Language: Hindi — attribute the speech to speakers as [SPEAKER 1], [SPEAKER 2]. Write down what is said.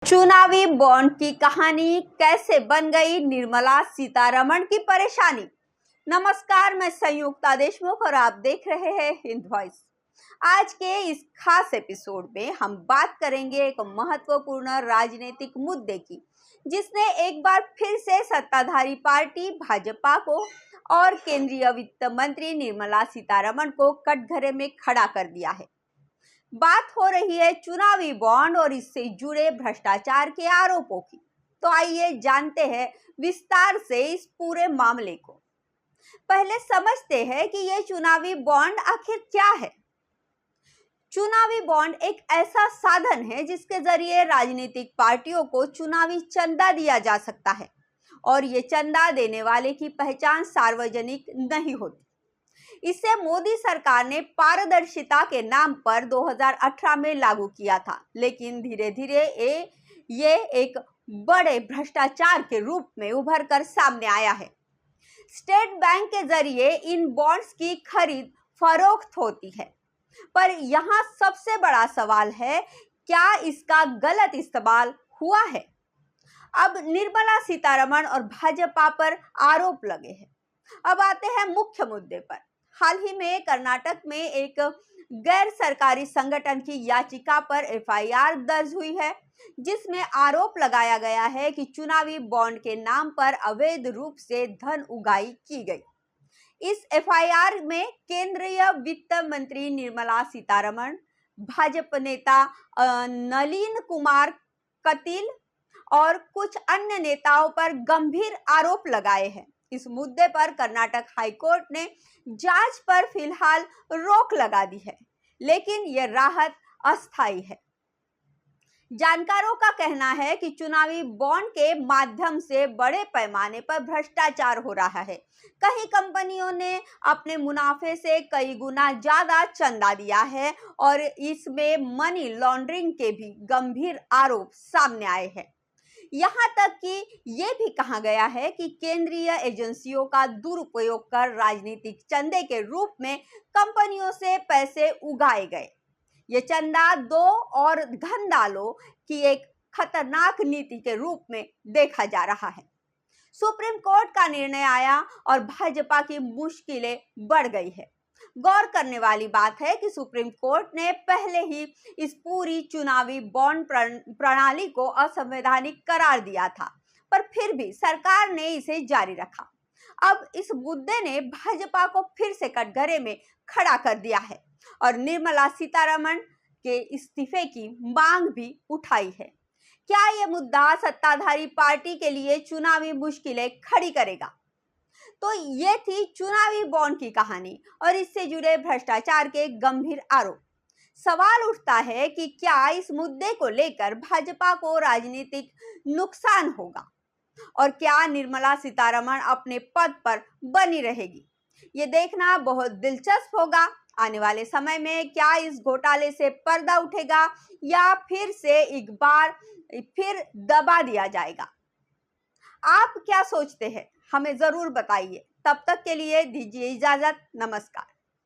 [SPEAKER 1] चुनावी बॉन्ड की कहानी कैसे बन गई निर्मला सीतारमण की परेशानी। नमस्कार, मैं संयुक्ता देशमुख और आप देख रहे हैं हिंद वॉइस। आज के इस खास एपिसोड में हम बात करेंगे एक महत्वपूर्ण राजनीतिक मुद्दे की, जिसने एक बार फिर से सत्ताधारी पार्टी भाजपा को और केंद्रीय वित्त मंत्री निर्मला सीतारमण को कटघरे में खड़ा कर दिया है। बात हो रही है चुनावी बॉन्ड और इससे जुड़े भ्रष्टाचार के आरोपों की। तो आइए जानते हैं विस्तार से इस पूरे मामले को। पहले समझते हैं कि ये चुनावी बॉन्ड आखिर क्या है। चुनावी बॉन्ड एक ऐसा साधन है जिसके जरिए राजनीतिक पार्टियों को चुनावी चंदा दिया जा सकता है और ये चंदा देने वाले की पहचान सार्वजनिक नहीं होती। इसे मोदी सरकार ने पारदर्शिता के नाम पर 2018 में लागू किया था, लेकिन धीरे धीरे ये एक बड़े भ्रष्टाचार के रूप में उभर कर सामने आया है। स्टेट बैंक के जरिए इन बॉन्ड्स की खरीद फरोख्त होती है, पर यहाँ सबसे बड़ा सवाल है, क्या इसका गलत इस्तेमाल हुआ है? अब निर्मला सीतारमण और भाजपा पर आरोप लगे हैं। अब आते हैं मुख्य मुद्दे पर। हाल ही में कर्नाटक में एक गैर सरकारी संगठन की याचिका पर एफआईआर दर्ज हुई है, जिसमें आरोप लगाया गया है कि चुनावी बॉन्ड के नाम पर अवैध रूप से धन उगाही की गई। इस एफआईआर में केंद्रीय वित्त मंत्री निर्मला सीतारमण, भाजपा नेता नलीन कुमार कटील और कुछ अन्य नेताओं पर गंभीर आरोप लगाए हैं। इस मुद्दे पर कर्नाटक हाईकोर्ट ने जांच पर फिलहाल रोक लगा दी है, लेकिन यह राहत अस्थायी है। जानकारों का कहना है कि चुनावी बॉन्ड के माध्यम से बड़े पैमाने पर भ्रष्टाचार हो रहा है। कई कंपनियों ने अपने मुनाफे से कई गुना ज्यादा चंदा दिया है और इसमें मनी लॉन्ड्रिंग के भी गंभीर आरोप सामने आए हैं। यहाँ तक कि ये भी कहा गया है कि केंद्रीय एजेंसियों का दुरुपयोग कर राजनीतिक चंदे के रूप में कंपनियों से पैसे उगाए गए। ये चंदा दो और धन डालो की एक खतरनाक नीति के रूप में देखा जा रहा है। सुप्रीम कोर्ट का निर्णय आया और भाजपा की मुश्किलें बढ़ गई है। गौर करने वाली बात है कि सुप्रीम कोर्ट ने पहले ही इस पूरी चुनावी बॉन्ड प्रणाली को असंवैधानिक करार दिया था, पर फिर भी सरकार ने इसे जारी रखा। अब इस मुद्दे ने भाजपा को फिर से कटघरे में खड़ा कर दिया है और निर्मला सीतारमण के इस्तीफे की मांग भी उठाई है। क्या यह मुद्दा सत्ताधारी पार्टी के लिए चुनावी मुश्किलें खड़ी करेगा? तो ये थी चुनावी बॉन्ड की कहानी और इससे जुड़े भ्रष्टाचार के गंभीर आरोप। सवाल उठता है कि क्या इस मुद्दे को लेकर भाजपा को राजनीतिक नुकसान होगा और क्या निर्मला सीतारमण अपने पद पर बनी रहेगी? ये देखना बहुत दिलचस्प होगा। आने वाले समय में क्या इस घोटाले से पर्दा उठेगा या फिर से एक बार फिर दबा दिया जाएगा? आप क्या सोचते हैं? हमें जरूर बताइए। तब तक के लिए दीजिए इजाजत। नमस्कार।